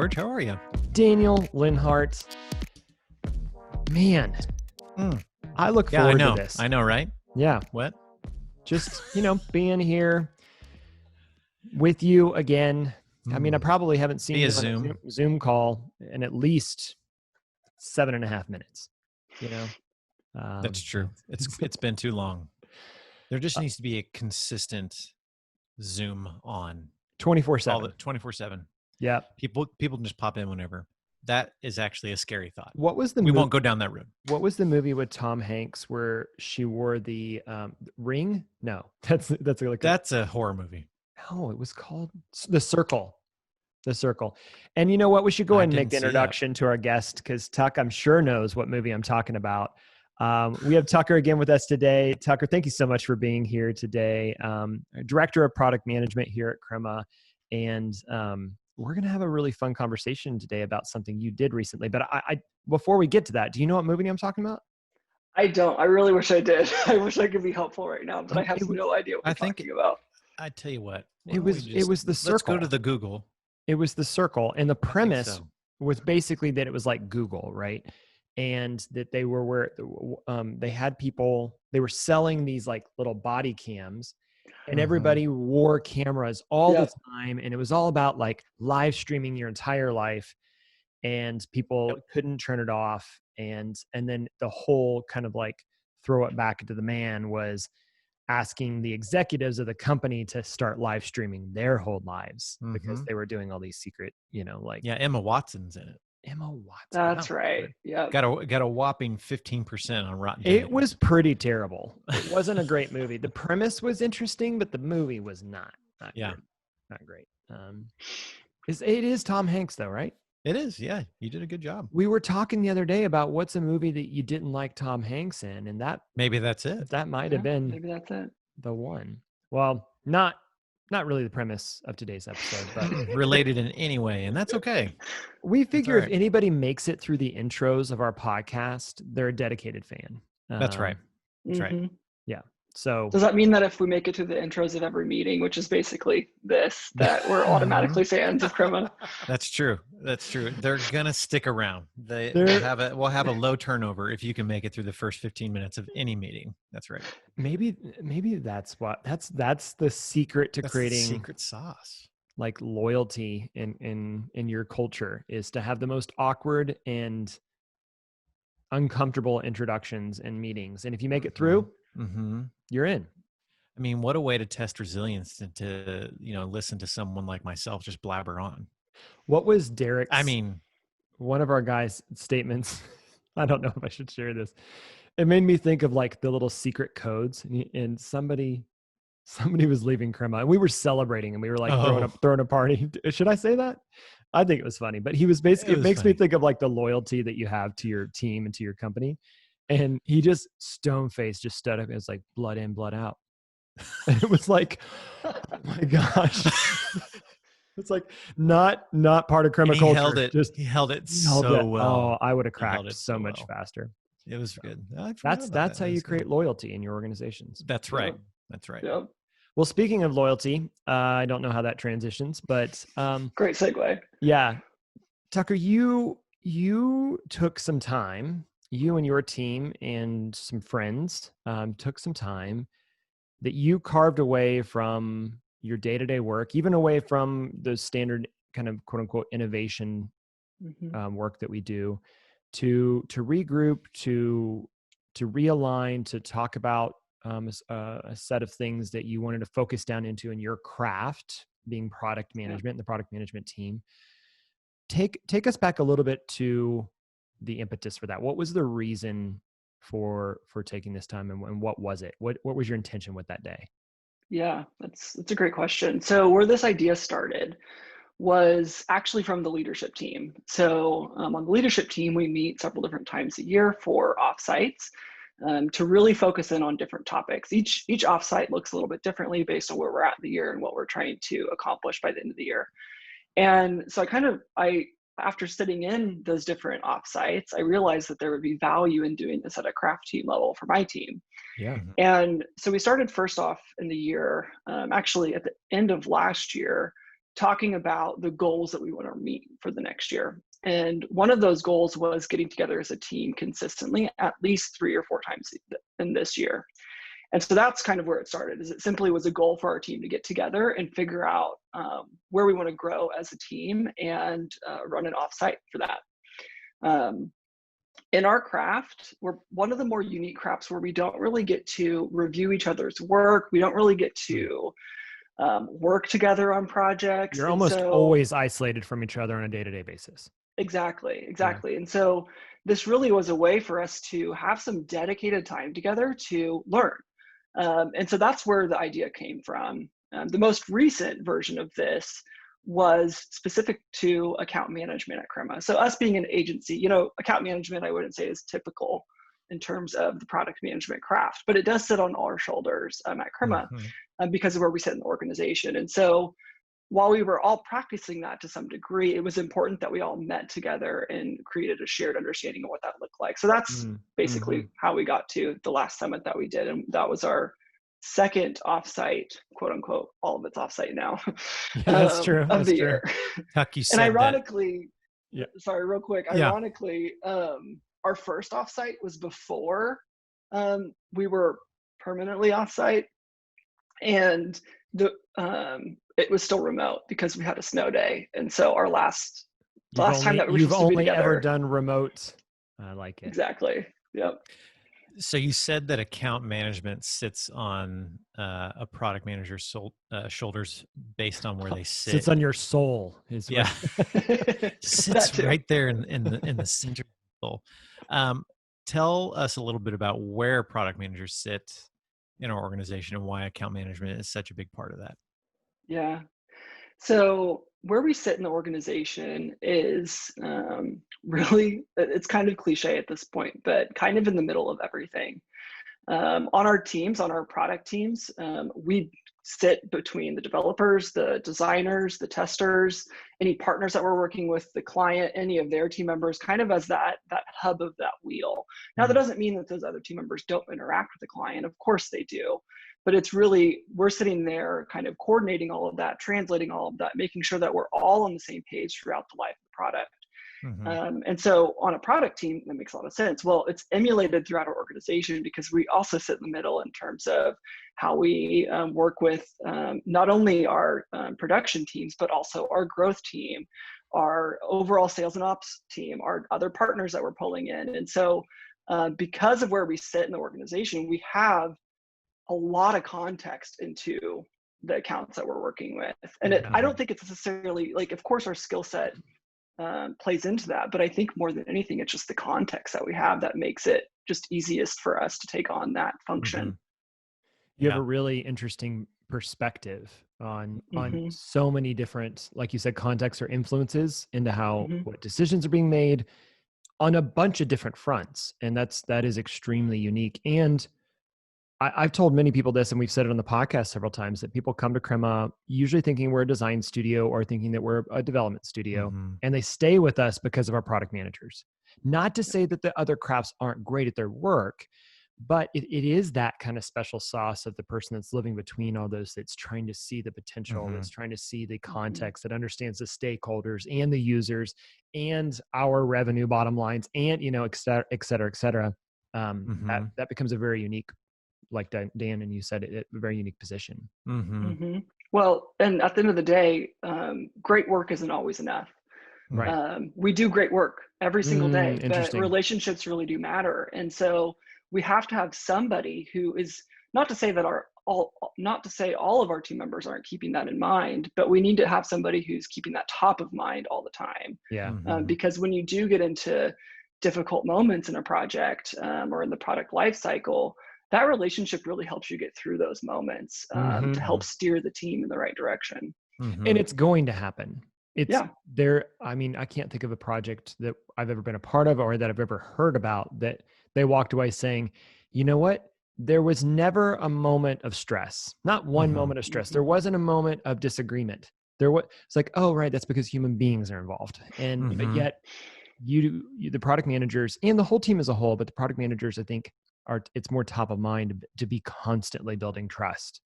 George. How are you? Daniel Linhart. Man, I look forward to this. I know, right? Yeah. What? Just, being here with you again. I mean, I probably haven't seen you on a Zoom call in at least 7.5 minutes, That's true. It's been too long. There just needs to be a consistent Zoom on 24/7. 24/7. Yeah. People can just pop in whenever. That is actually a scary thought. What was the We won't go down that road. What was the movie with Tom Hanks where she wore the ring? No, that's a horror movie. No, it was called The Circle. The Circle. And you know what? We should go ahead and make the introduction to our guest because Tuck, I'm sure, knows what movie I'm talking about. We have Tucker again with us today. Tucker, thank you so much for being here today. Director of Product Management here at Crema. And we're going to have a really fun conversation today about something you did recently. But I before we get to that, do you know what movie I'm talking about? I don't. I really wish I did. I wish I could be helpful right now, but I have no idea what you're talking about. I tell you what. It was The Circle. Let's go to the Google. It was The Circle. And the premise was basically that it was like Google, right? And that they were they had people, they were selling these like little body cams and everybody wore cameras all the time. And it was all about like live streaming your entire life and people couldn't turn it off. And then the whole kind of like throw it back to the man was asking the executives of the company to start live streaming their whole lives because they were doing all these secret, Emma Watson's in it. Emma Watson. That's right. Yeah. Got a whopping 15% on Rotten Tomatoes. It was pretty terrible. It wasn't a great movie. The premise was interesting, but the movie was not great. It is Tom Hanks though, right? It is. Yeah. You did a good job. We were talking the other day about what's a movie that you didn't like Tom Hanks in, and maybe that's it. That might have been maybe that's it. The one. Well, not really the premise of today's episode, but related in any way, and that's okay. We figure if anybody makes it through the intros of our podcast, they're a dedicated fan. That's right. That's right. Yeah. So does that mean that if we make it to the intros of every meeting, which is basically this, that we're automatically fans of Crema? That's true. That's true. They're gonna stick around. We'll have a low turnover if you can make it through the first 15 minutes of any meeting. That's right. Maybe that's the secret to creating secret sauce, like loyalty in your culture, is to have the most awkward and uncomfortable introductions and meetings. And if you make it through, you're in. I mean, what a way to test resilience to listen to someone like myself just blabber on. What was Derek's? I mean, one of our guys' statements. I don't know if I should share this. It made me think of like the little secret codes, and somebody was leaving Crema, and we were celebrating, and we were like throwing a party. Should I say that? I think it was funny, but he was basically. It makes me think of like the loyalty that you have to your team and to your company. And he just stone-faced, just stood up. It was like blood in, blood out. And it was like, oh my gosh. It's like not part of Crema culture. He held it so well. Oh, I would have cracked so much faster. It was good. That's how you create loyalty in your organizations. That's right. That's right. Yeah. Well, speaking of loyalty, I don't know how that transitions, but great segue. Yeah, Tucker, you took some time. You and your team and some friends took some time that you carved away from your day-to-day work, even away from the standard kind of quote unquote innovation work that we do, to regroup, to realign, to talk about a set of things that you wanted to focus down into in your craft, being product management and the product management team. Take us back a little bit to the impetus for that. What was the reason for taking this time, and what was it? What was your intention with that day? Yeah, that's a great question. So where this idea started was actually from the leadership team. So on the leadership team, we meet several different times a year for offsites to really focus in on different topics. Each offsite looks a little bit differently based on where we're at in the year and what we're trying to accomplish by the end of the year. And so after sitting in those different offsites, I realized that there would be value in doing this at a craft team level for my team. Yeah. And so we started first off in the year, actually at the end of last year, talking about the goals that we want to meet for the next year. And one of those goals was getting together as a team consistently at least 3 or 4 times in this year. And so that's kind of where it started, is it simply was a goal for our team to get together and figure out where we want to grow as a team and run an offsite for that. In our craft, we're one of the more unique crafts where we don't really get to review each other's work. We don't really get to work together on projects. You're almost always isolated from each other on a day-to-day basis. Exactly. Yeah. And so this really was a way for us to have some dedicated time together to learn. And so that's where the idea came from. The most recent version of this was specific to account management at Crema. So us being an agency, account management, I wouldn't say is typical in terms of the product management craft, but it does sit on our shoulders at Crema because of where we sit in the organization. And so while we were all practicing that to some degree, it was important that we all met together and created a shared understanding of what that looked like. So that's basically how we got to the last summit that we did. And that was our second offsite, quote unquote, all of it's offsite now. Yeah, that's true. Of the year. Tuck, you said and ironically, that. Sorry, real quick. Ironically, our first offsite was before we were permanently offsite. And it was still remote because we had a snow day. And so our last time that we were you've supposed to be only together, ever done remote. I like it. Exactly. Yep. So you said that account management sits on a product manager's shoulders based on where they sit. Sits on your soul. Yeah. Sits right there in the center of the soul. Tell us a little bit about where product managers sit in our organization and why account management is such a big part of that. Yeah. So where we sit in the organization is really, it's kind of cliche at this point, but kind of in the middle of everything. On our teams, on our product teams, we sit between the developers, the designers, the testers, any partners that we're working with, the client, any of their team members, kind of as that hub of that wheel. Now, that doesn't mean that those other team members don't interact with the client. Of course they do. But it's really, we're sitting there kind of coordinating all of that, translating all of that, making sure that we're all on the same page throughout the life of the product. And so on a product team, that makes a lot of sense. Well, it's emulated throughout our organization because we also sit in the middle in terms of how we work with not only our production teams, but also our growth team, our overall sales and ops team, our other partners that we're pulling in. And so because of where we sit in the organization, we have a lot of context into the accounts that we're working with. And I don't think it's necessarily like, of course, our skill set plays into that, but I think more than anything, it's just the context that we have that makes it just easiest for us to take on that function. You have a really interesting perspective on so many different, like you said, contexts or influences into how what decisions are being made on a bunch of different fronts. And that is extremely unique. And I've told many people this, and we've said it on the podcast several times, that people come to Crema usually thinking we're a design studio or thinking that we're a development studio, and they stay with us because of our product managers. Not to say that the other crafts aren't great at their work, but it is that kind of special sauce of the person that's living between all those, that's trying to see the potential, that's trying to see the context, that understands the stakeholders and the users and our revenue bottom lines and, et cetera, et cetera, et cetera. That becomes a very unique, like Dan and you said, a very unique position. Well, and at the end of the day, great work isn't always enough. Right. We do great work every single day, but relationships really do matter. And so we have to have somebody who is, not to say that all of our team members aren't keeping that in mind, but we need to have somebody who's keeping that top of mind all the time. Yeah. Because when you do get into difficult moments in a project or in the product life cycle, that relationship really helps you get through those moments to help steer the team in the right direction. And it's going to happen. I mean, I can't think of a project that I've ever been a part of or that I've ever heard about that they walked away saying, you know what? There was never a moment of stress, not one moment of stress. There wasn't a moment of disagreement. It's like, oh, right. That's because human beings are involved. And but yet you, the product managers and the whole team as a whole, but the product managers, I think, it's more top of mind to be constantly building trust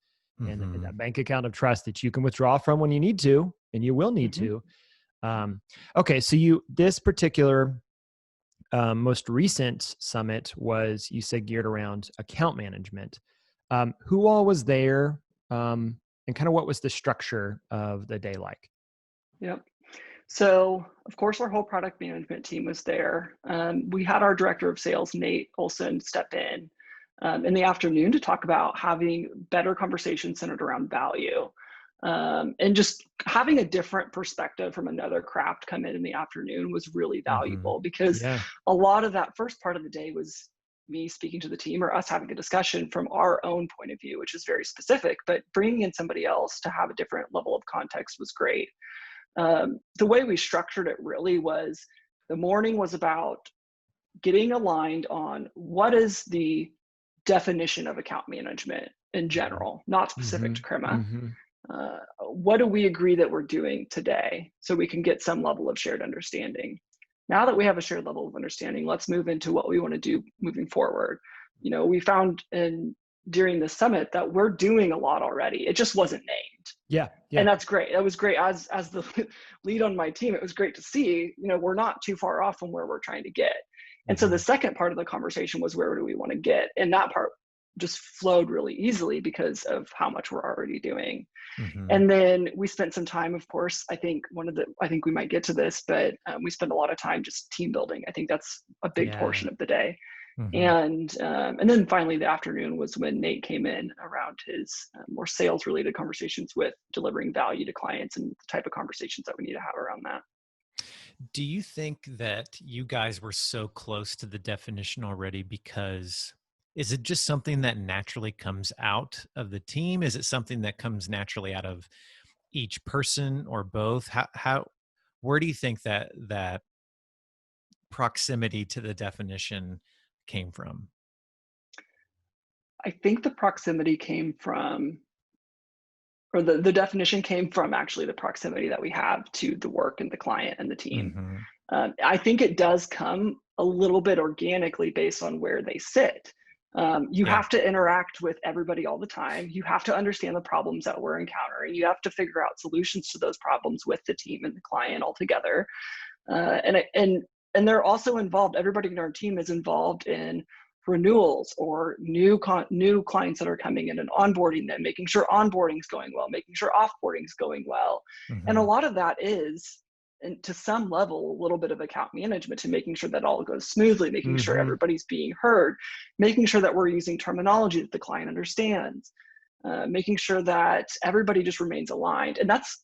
and Mm-hmm. a bank account of trust that you can withdraw from when you need to, and you will need Mm-hmm. to. Okay, so this particular most recent summit was, you said, geared around account management. Who all was there, and kind of what was the structure of the day like? Yep. So, of course, our whole product management team was there. We had our director of sales, Nate Olson, step in the afternoon to talk about having better conversations centered around value. And just having a different perspective from another craft come in the afternoon was really Mm-hmm. valuable, because Yeah. a lot of that first part of the day was me speaking to the team or us having a discussion from our own point of view, which is very specific, but bringing in somebody else to have a different level of context was great. The way we structured it really was, the morning was about getting aligned on what is the definition of account management in general, not specific Mm-hmm. to Crema. Mm-hmm. What do we agree that we're doing today, so we can get some level of shared understanding? Now that we have a shared level of understanding, let's move into what we want to do moving forward. We found during the summit that we're doing a lot already. It just wasn't named. Yeah. Yeah. And that's great. That was great. As the lead on my team, it was great to see, we're not too far off from where we're trying to get. And so Mm-hmm. the second part of the conversation was, where do we want to get? And that part just flowed really easily because of how much we're already doing. Mm-hmm. And then we spent some time, of course, I think we might get to this, but we spend a lot of time just team building. I think that's a big Yeah. portion of the day. Mm-hmm. And then finally, the afternoon was when Nate came in around his more sales related conversations with delivering value to clients, and the type of conversations that we need to have around that. Do you think that you guys were so close to the definition already because, is it just something that naturally comes out of the team? Is it something that comes naturally out of each person, or both? Where do you think that proximity to the definition came from? I think the proximity came from, or the definition came from, actually the proximity that we have to the work and the client and the team. Mm-hmm. I think it does come a little bit organically based on where they sit. You Yeah. have to interact with everybody all the time. You have to understand the problems that we're encountering. You have to figure out solutions to those problems with the team and the client all together. And they're also involved. Everybody in our team is involved in renewals or new clients that are coming in, and onboarding them, making sure onboarding's going well, making sure offboarding's going well. And a Mm-hmm. lot of that is, and to some level, a little bit of account management, to making sure that all goes smoothly, making sure Mm-hmm. everybody's being heard, making sure that we're using terminology that the client understands, making sure that everybody just remains aligned. And that's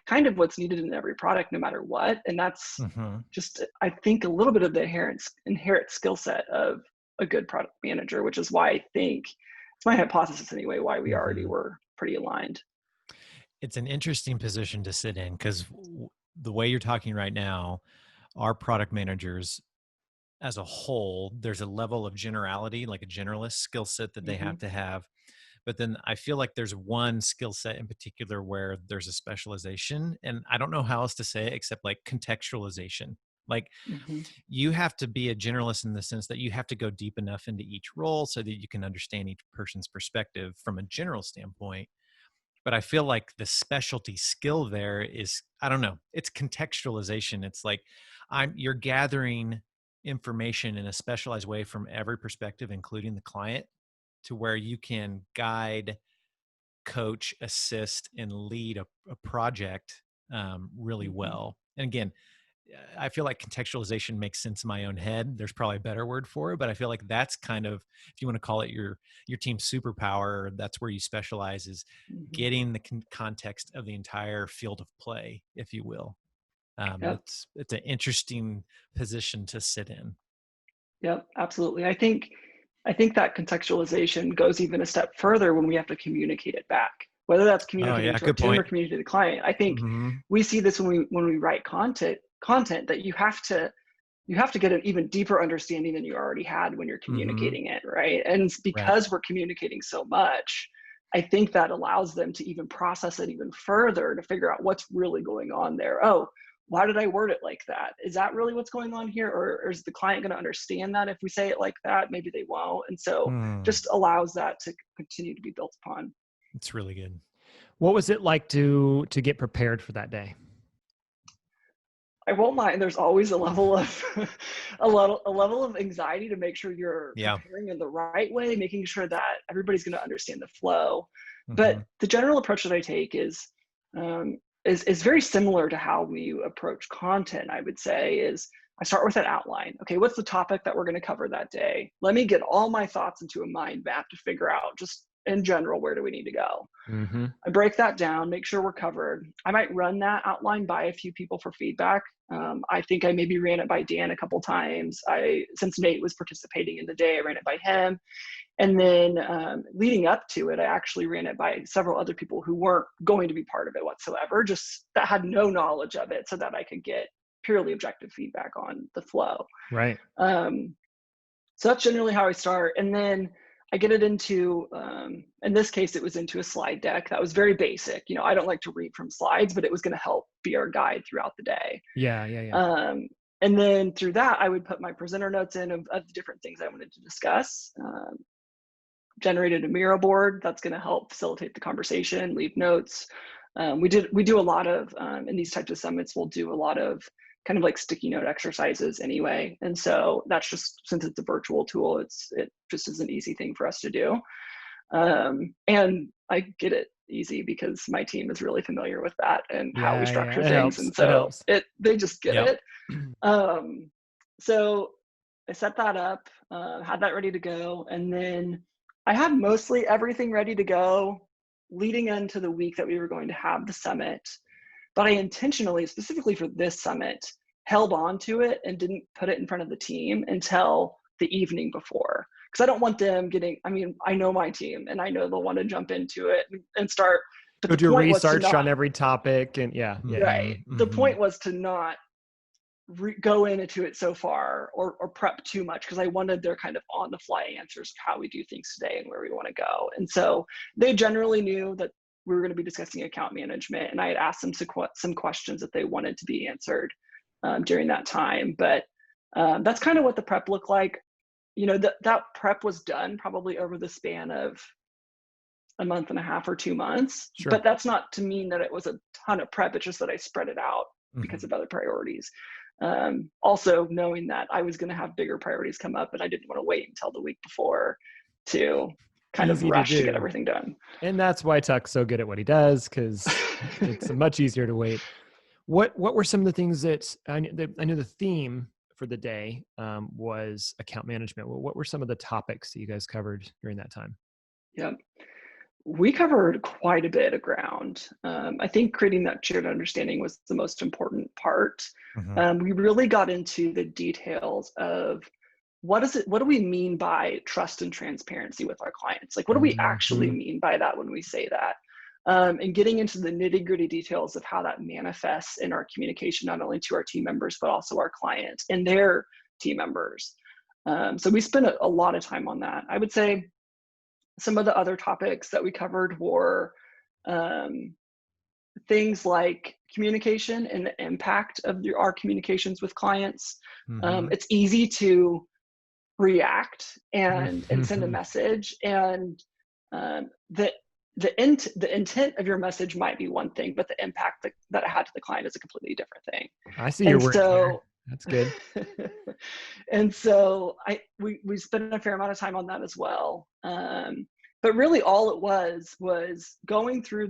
kind of what's needed in every product, no matter what. And that's Mm-hmm. just, I think, a little bit of the inherent skill set of a good product manager, which is why I think, it's my hypothesis anyway, why we already Mm-hmm. were pretty aligned. It's an interesting position to sit in, because the way you're talking right now, our product managers as a whole, there's a level of generality, like a generalist skill set that they Mm-hmm. have to have. But then I feel like there's one skill set in particular where there's a specialization. And I don't know how else to say it except like contextualization. Like, Mm-hmm. you have to be a generalist in the sense that you have to go deep enough into each role so that you can understand each person's perspective from a general standpoint. But I feel like the specialty skill there is, I don't know, it's contextualization. It's like, you're gathering information in a specialized way from every perspective, including the client, to where you can guide, coach, assist, and lead a project really Mm-hmm. well. And again, I feel like contextualization makes sense in my own head. There's probably a better word for it, but I feel like that's kind of, if you want to call it your team's superpower, that's where you specialize, is Mm-hmm. getting the context of the entire field of play, if you will. Yep. It's an interesting position to sit in. Yep. Absolutely. I think that contextualization goes even a step further when we have to communicate it back, whether that's Oh communicating yeah, to our good team or point. communicating to the client. I think Hmm. we see this when we write content that you have to get an even deeper understanding than you already had when you're Hmm. communicating it, right? And it's Right. because we're communicating so much, I think that allows them to even process it even further, to figure out what's really going on there. Oh, why did I word it like that? Is that really what's going on here? Or is the client going to understand that if we say it like that? Maybe they won't. And so Hmm. just allows that to continue to be built upon. It's really good. What was it like to get prepared for that day? I won't lie, there's always a level of a level of anxiety to make sure you're Yeah. preparing in the right way, making sure that everybody's going to understand the flow. Hmm. But the general approach that I take is very similar to how we approach content. I would say is I start with an outline. Okay, what's the topic that we're going to cover that day? Let me get all my thoughts into a mind map to figure out just in general where do we need to go. Mm-hmm. I break that down, make sure we're covered. I might run that outline by a few people for feedback. I think I maybe ran it by Dan a couple times. Since Nate was participating in the day, I ran it by him. And then leading up to it, I actually ran it by several other people who weren't going to be part of it whatsoever, just that had no knowledge of it so that I could get purely objective feedback on the flow. Right. So that's generally how I start. And then I get it into, in this case, it was into a slide deck that was very basic. You know, I don't like to read from slides, but it was going to help be our guide throughout the day. Yeah. And then through that, I would put my presenter notes in of the different things I wanted to discuss. Generated a Miro board that's going to help facilitate the conversation, leave notes. We do a lot of, in these types of summits, we'll do a lot of kind of like sticky note exercises anyway. And so that's just, since it's a virtual tool, it just is an easy thing for us to do. And I get it easy because my team is really familiar with that and how we structure it things. helps. And It so helps. they just get Yep. it. So I set that up, had that ready to go. And then I had mostly everything ready to go leading into the week that we were going to have the summit. But I intentionally, specifically for this summit, held on to it and didn't put it in front of the team until the evening before. Because I don't want them getting, I mean, I know my team and I know they'll want to jump into it and start. But Go the do point was to research not, on every topic and yeah. right. The point was to not go into it so far or prep too much, because I wanted their kind of on the fly answers of how we do things today and where we want to go. And so they generally knew that we were going to be discussing account management, and I had asked them some questions that they wanted to be answered during that time. But that's kind of what the prep looked like. You know, that prep was done probably over the span of a month and a half or 2 months. Sure. But that's not to mean that it was a ton of prep. It's just that I spread it out because of other priorities. Also knowing that I was going to have bigger priorities come up, and I didn't want to wait until the week before to kind of rush to get everything done. And that's why Tuck's so good at what he does, because it's much easier to wait. What were some of the things that I knew the theme for the day was account management. What were some of the topics that you guys covered during that time? Yeah, we covered quite a bit of ground. I think creating that shared understanding was the most important part. We really got into the details of what do we mean by trust and transparency with our clients? Like, what do we actually mean by that when we say that? And getting into the nitty-gritty details of how that manifests in our communication, not only to our team members, but also our clients and their team members. So we spent a lot of time on that. I would say some of the other topics that we covered were things like communication and the impact of our communications with clients. It's easy to react and send a message, and the intent of your message might be one thing, but the impact that it had to the client is a completely different thing. I see your work there. That's good. And so we spent a fair amount of time on that as well. But really all it was going through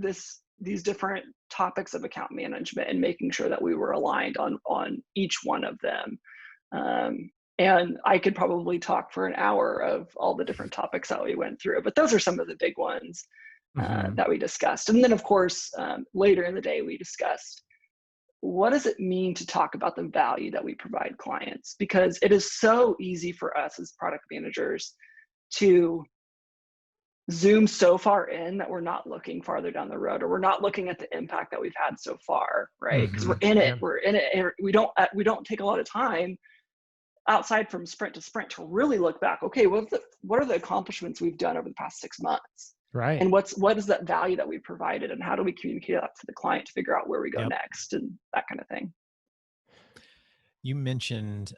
these different topics of account management and making sure that we were aligned on each one of them. And I could probably talk for an hour of all the different topics that we went through, but those are some of the big ones that we discussed. And then of course, later in the day, we discussed, what does it mean to talk about the value that we provide clients? Because it is so easy for us as product managers to zoom so far in that we're not looking farther down the road, or we're not looking at the impact that we've had so far, right? Because we're in it, and we don't take a lot of time outside from sprint to sprint to really look back. Okay, what are the accomplishments we've done over the past 6 months? Right. And what is that value that we provided, and how do we communicate that to the client to figure out where we go next, and that kind of thing. You mentioned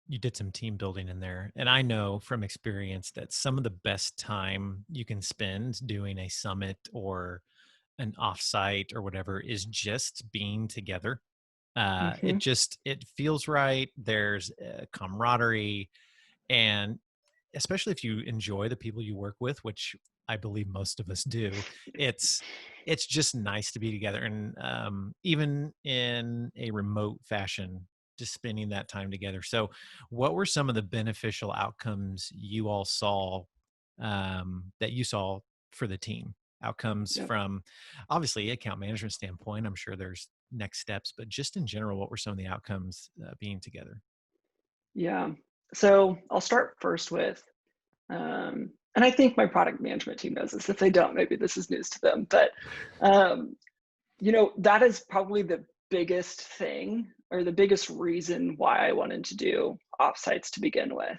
you did some team building in there. And I know from experience that some of the best time you can spend doing a summit or an offsite or whatever is just being together. Hmm. It feels right. There's camaraderie, and especially if you enjoy the people you work with, which I believe most of us do, it's it's just nice to be together. And even in a remote fashion, just spending that time together. So, what were some of the beneficial outcomes you all saw, that you saw for the team? Outcomes Yep. from obviously account management standpoint. I'm sure there's next steps, but just in general, what were some of the outcomes being together? Yeah. So I'll start first with, and I think my product management team knows this. If they don't, maybe this is news to them. But um, that is probably the biggest thing or the biggest reason why I wanted to do offsites to begin with.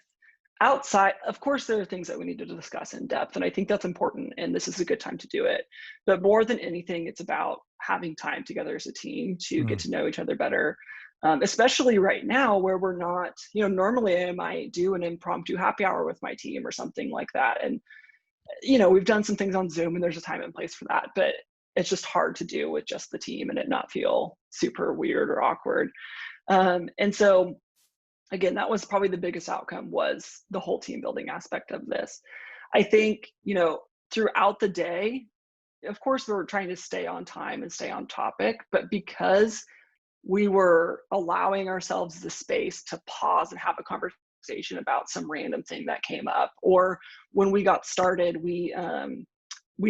Outside, of course, there are things that we need to discuss in depth, and I think that's important, and this is a good time to do it. But more than anything, it's about having time together as a team to get Mm, to know each other better, especially right now where we're not, normally I might do an impromptu happy hour with my team or something like that. And, we've done some things on Zoom and there's a time and place for that, but it's just hard to do with just the team and it not feel super weird or awkward. And so again, that was probably the biggest outcome, was the whole team building aspect of this. I think, throughout the day, of course, we were trying to stay on time and stay on topic, but because we were allowing ourselves the space to pause and have a conversation about some random thing that came up, or when we got started, we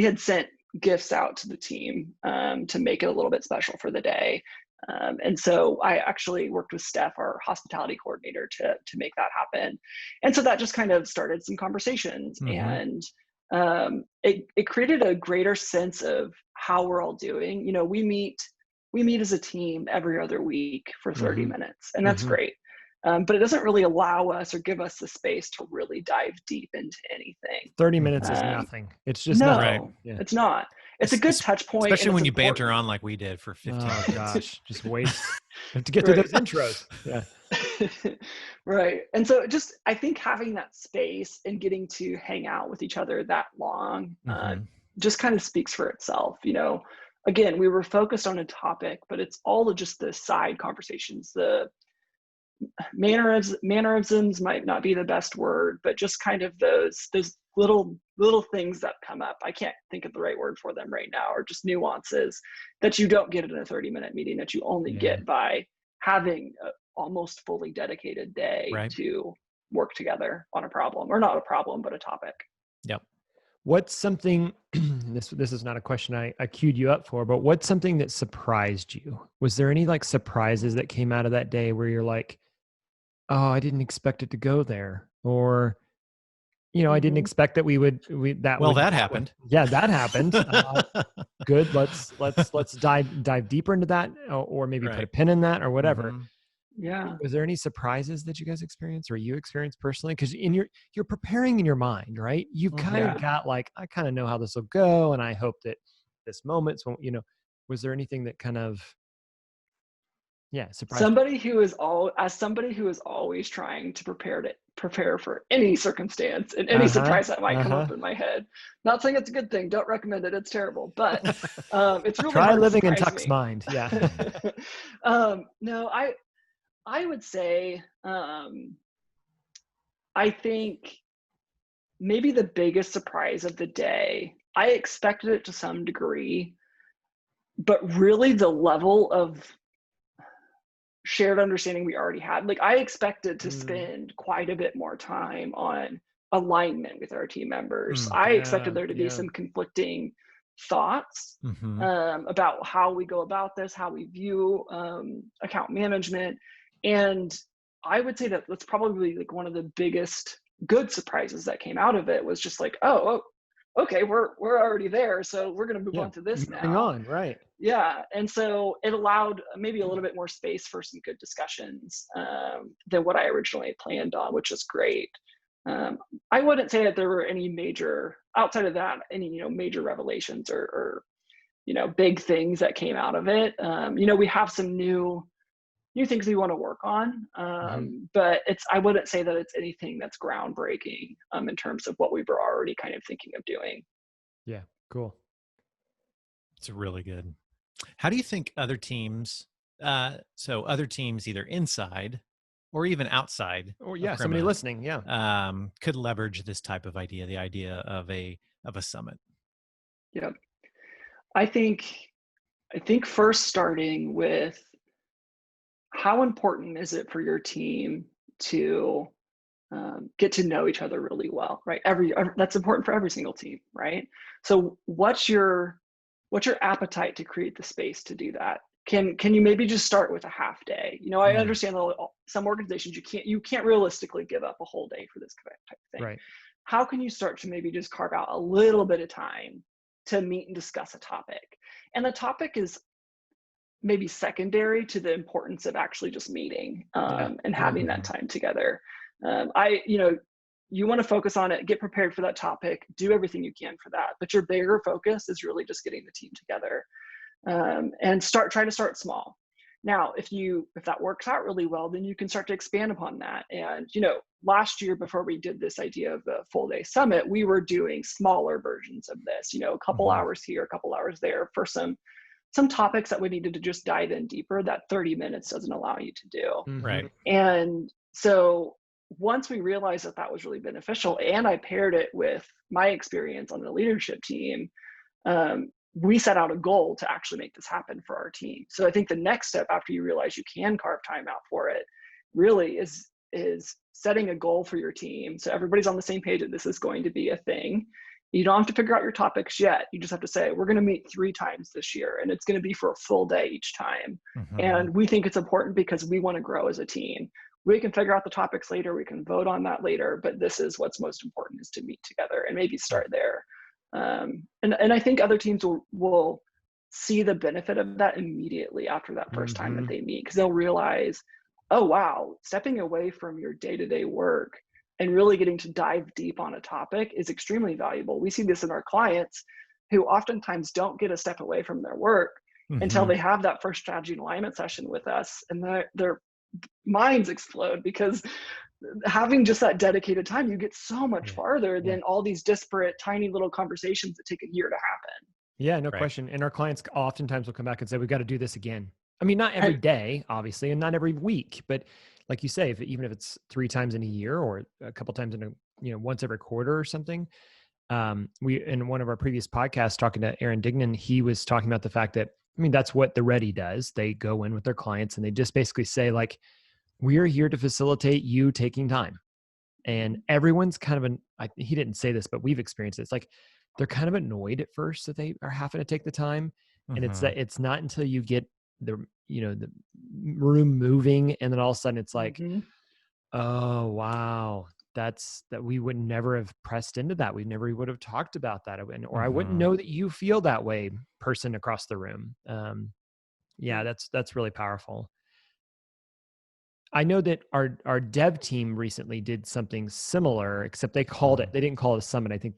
had sent gifts out to the team, to make it a little bit special for the day. And so I actually worked with Steph, our hospitality coordinator, to make that happen. And so that just kind of started some conversations, mhm. and it created a greater sense of how we're all doing. We meet as a team every other week for 30 Mm-hmm. minutes, and that's Mm-hmm. great. But it doesn't really allow us or give us the space to really dive deep into anything. 30 minutes is Mhm. Um, nothing. It's just Right. nothing. no, Yeah. it's not. It's a good touch point, and Especially it's when you banter important. on like we did for 15 Oh minutes. gosh, just waste. I have to get through Right. those intros. Yeah. Right. And so just, I think having that space and getting to hang out with each other that long, Mhm. just kind of speaks for itself. Again, we were focused on a topic, but it's all of just the side conversations, the mannerisms might not be the best word, but just kind of those little things that come up. I can't think of the right word for them right now, or just nuances that you don't get in a 30-minute meeting, that you only Yeah. get by having a almost fully dedicated day Right. to work together on a problem, or not a problem, but a topic. Yep. What's something, this is not a question I queued you up for, but what's something that surprised you? Was there any like surprises that came out of that day where you're like, oh, I didn't expect it to go there? Or, I didn't Hmm. expect that that Well, would that go. happened. Yeah, that happened. Good. Let's dive deeper into that, or maybe put a Right. pin in that or whatever. Mhm. Yeah. Was there any surprises that you guys experienced or you experienced personally? Because you're preparing in your mind, right? You've kind of Mhm. Yeah. got like, I kind of know how this will go, and I hope that this moment's when was there anything that kind of, yeah, surprised you? As somebody who is always trying to prepare for any circumstance and any Uh-huh. surprise that might come Uh-huh. up in my head. Not saying it's a good thing. Don't recommend it. It's terrible. But it's really Try hard to living in surprise Tuck's me. mind. Yeah. No, I would say, I think maybe the biggest surprise of the day. I expected it to some degree, but really the level of shared understanding we already had. Like, I expected to Mm, spend quite a bit more time on alignment with our team members. Mm. I expected yeah. there to be Yeah. some conflicting thoughts, Mhm. about how we go about this, how we view, account management. And I would say that that's probably like one of the biggest good surprises that came out of it, was just like, oh, okay, we're already there, so we're going to move Yeah. on to this Moving now. on. Right. Yeah, and so it allowed maybe a little bit more space for some good discussions, than what I originally planned on, which is great. Um, I wouldn't say that there were any major, outside of that, any major revelations, or big things that came out of it. We have some new new things we want to work on. But I wouldn't say that it's anything that's groundbreaking in terms of what we were already kind of thinking of doing. Yeah, cool. It's really good. How do you think other teams, so other teams either inside or even outside Or of somebody Crema, listening, could leverage this type of idea, the idea of a summit? Yep. I think first starting with how important is it for your team to get to know each other really well, right? That's important for every single team, right? So what's your appetite to create the space to do that? Can you maybe just start with a half day? I understand that some organizations you can't realistically give up a whole day for this type of thing. right. How can you start to maybe just carve out a little bit of time to meet and discuss a topic? And the topic is maybe secondary to the importance of actually just meeting and having that time together. You want to focus on it, get prepared for that topic, do everything you can for that. But your bigger focus is really just getting the team together and try to start small. Now, if that works out really well, then you can start to expand upon that. And, last year before we did this idea of the full day summit, we were doing smaller versions of this, a couple hours here, a couple hours there for some topics that we needed to just dive in deeper that 30 minutes doesn't allow you to do. Right. And so once we realized that was really beneficial, and I paired it with my experience on the leadership team, we set out a goal to actually make this happen for our team. So I think the next step after you realize you can carve time out for it really is setting a goal for your team. So everybody's on the same page that this is going to be a thing. You don't have to figure out your topics yet. You just have to say, we're going to meet 3 times this year, and it's going to be for a full day each time. And we think it's important because we want to grow as a team. We can figure out the topics later. We can vote on that later, but this is what's most important, is to meet together and maybe start there. And I think other teams will see the benefit of that immediately after that first time that they meet, because they'll realize, oh, wow, stepping away from your day-to-day work and really getting to dive deep on a topic is extremely valuable. We see this in our clients who oftentimes don't get a step away from their work until they have that first strategy and alignment session with us, and their minds explode, because having just that dedicated time, you get so much farther than all these disparate, tiny little conversations that take a year to happen. Yeah, no question. And our clients oftentimes will come back and say, we've got to do this again. I mean, not every day, obviously, and not every week, but like you say, even if it's 3 times in a year or a couple times in once every quarter or something. We, in one of our previous podcasts, talking to Aaron Dignan, he was talking about the fact that, that's what the Ready does. They go in with their clients and they just basically say, like, we're here to facilitate you taking time. And everyone's kind of he didn't say this, but we've experienced it. It's like, they're kind of annoyed at first that they are having to take the time. And it's not until you get the room moving, and then all of a sudden it's like, oh wow, that we would never have pressed into that. We never would have talked about that, or I wouldn't know that you feel that way, person across the room. That's really powerful. I know that our dev team recently did something similar, except they didn't call it a summit. I think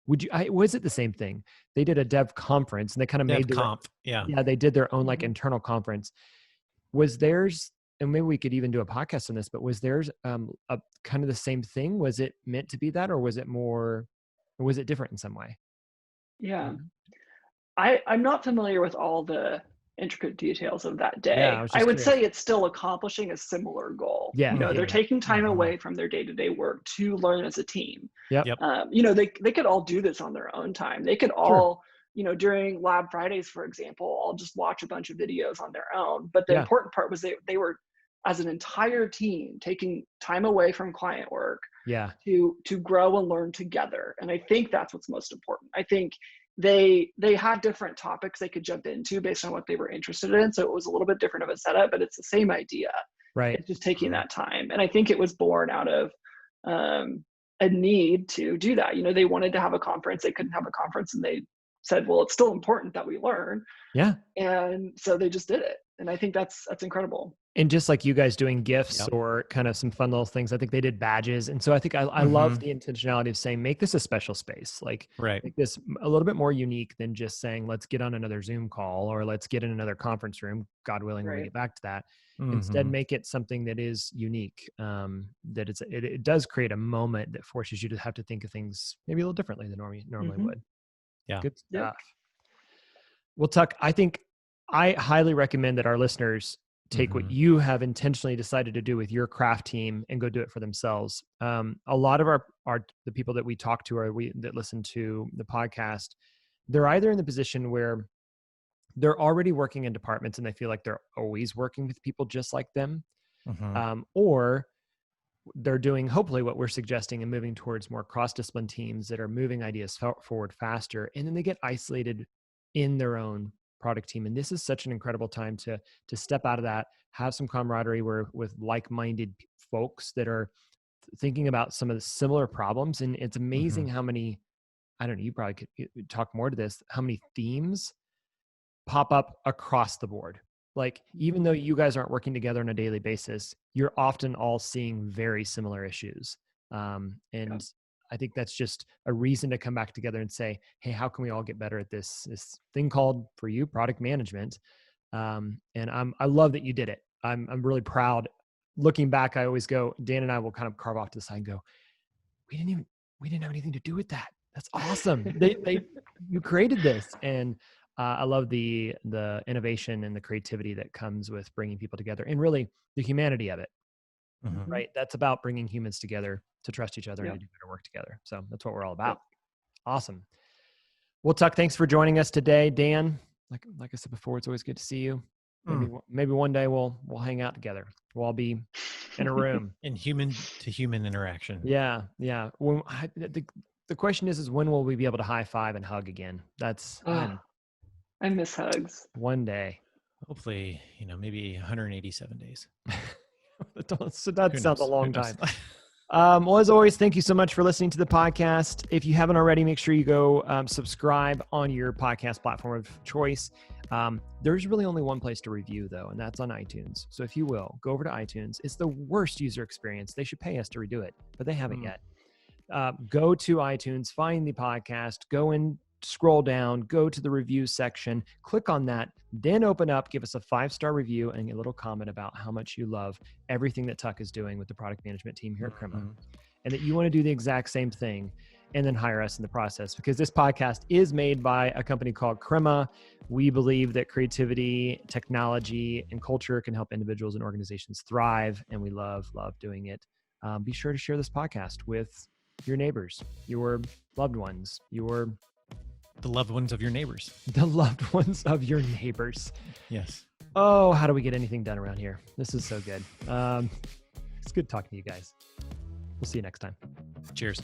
was it the same thing? They did a dev conference, and they kind of made they did their own like internal conference. Was theirs, and maybe we could even do a podcast on this, but was theirs a kind of the same thing? Was it meant to be that, or was it different in some way? Yeah. I'm not familiar with all the intricate details of that day. Yeah, I would say it's still accomplishing a similar goal. Yeah. They're taking time away from their day-to-day work to learn as a team. Yep. They could all do this on their own time. They could all, during Lab Fridays, for example, all just watch a bunch of videos on their own. But the important part was they were, as an entire team, taking time away from client work to grow and learn together. And I think that's what's most important. I think they had different topics they could jump into based on what they were interested in. So it was a little bit different of a setup, but it's the same idea. Right. It's just taking that time. And I think it was born out of a need to do that. They wanted to have a conference. They couldn't have a conference, and they said, well, it's still important that we learn. Yeah. And so they just did it. And I think that's incredible. And just like you guys doing gifts Yep. or kind of some fun little things, I think they did badges. And so I think I love the intentionality of saying, make this a special space, like Right. make this a little bit more unique than just saying, let's get on another Zoom call or let's get in another conference room, God willing, when we get back to that. Instead, make it something that is unique, that it does create a moment that forces you to have to think of things maybe a little differently than normally would. Yeah. Good stuff. Yep. Well, Tuck, I think I highly recommend that our listeners take what you have intentionally decided to do with your craft team and go do it for themselves. A lot of the people that we talk to or that listen to the podcast, they're either in the position where they're already working in departments and they feel like they're always working with people just like them, or they're doing hopefully what we're suggesting and moving towards more cross-discipline teams that are moving ideas forward faster, and then they get isolated in their own product team. And this is such an incredible time to step out of that, have some camaraderie with like-minded folks that are thinking about some of the similar problems. And it's amazing how many, I don't know, you probably could talk more to this, how many themes pop up across the board. Like, even though you guys aren't working together on a daily basis, you're often all seeing very similar issues. And I think that's just a reason to come back together and say, hey, how can we all get better at this thing called, for you, product management? And I love that you did it. I'm really proud. Looking back, I always go, Dan and I will kind of carve off to the side and go, we didn't have anything to do with that. That's awesome. You created this. And I love the innovation and the creativity that comes with bringing people together, and really the humanity of it, right? That's about bringing humans together to trust each other and to do better work together. So that's what we're all about. Awesome. Well, Tuck, thanks for joining us today. Dan, like I said before, it's always good to see you. Maybe one day we'll hang out together. We'll all be in a room. In human to human interaction. Yeah. When the question is when will we be able to high five and hug again? That's I miss hugs. One day. Hopefully, maybe 187 days. So that sounds a long time. Well, as always, thank you so much for listening to the podcast. If you haven't already, make sure you go subscribe on your podcast platform of choice. There's really only one place to review, though, and that's on iTunes. So if you will, go over to iTunes. It's the worst user experience. They should pay us to redo it, but they haven't yet. Go to iTunes, find the podcast, go and scroll down, go to the review section, click on that, then open up, give us a 5-star review and a little comment about how much you love everything that Tuck is doing with the product management team here at Crema, and that you want to do the exact same thing, and then hire us in the process, because this podcast is made by a company called Crema. We believe that creativity, technology, and culture can help individuals and organizations thrive, and we love doing it. Be sure to share this podcast with your neighbors, your loved ones, the loved ones of your neighbors. The loved ones of your neighbors. Yes. Oh, how do we get anything done around here? This is so good. It's good talking to you guys. We'll see you next time. Cheers.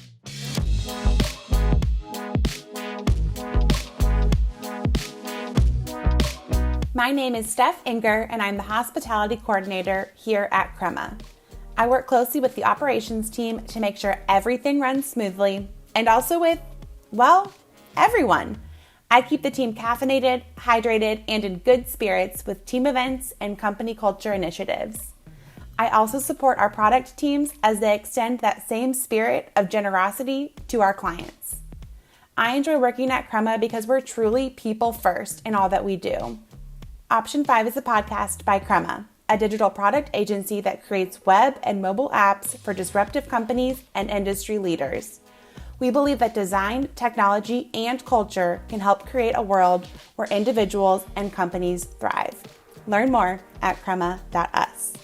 My name is Steph Inger, and I'm the hospitality coordinator here at Crema. I work closely with the operations team to make sure everything runs smoothly, and also with, well, everyone. I keep the team caffeinated, hydrated, and in good spirits with team events and company culture initiatives. I also support our product teams as they extend that same spirit of generosity to our clients. I enjoy working at Crema because we're truly people first in all that we do. Option 5 is a podcast by Crema, a digital product agency that creates web and mobile apps for disruptive companies and industry leaders. We believe that design, technology, and culture can help create a world where individuals and companies thrive. Learn more at crema.us.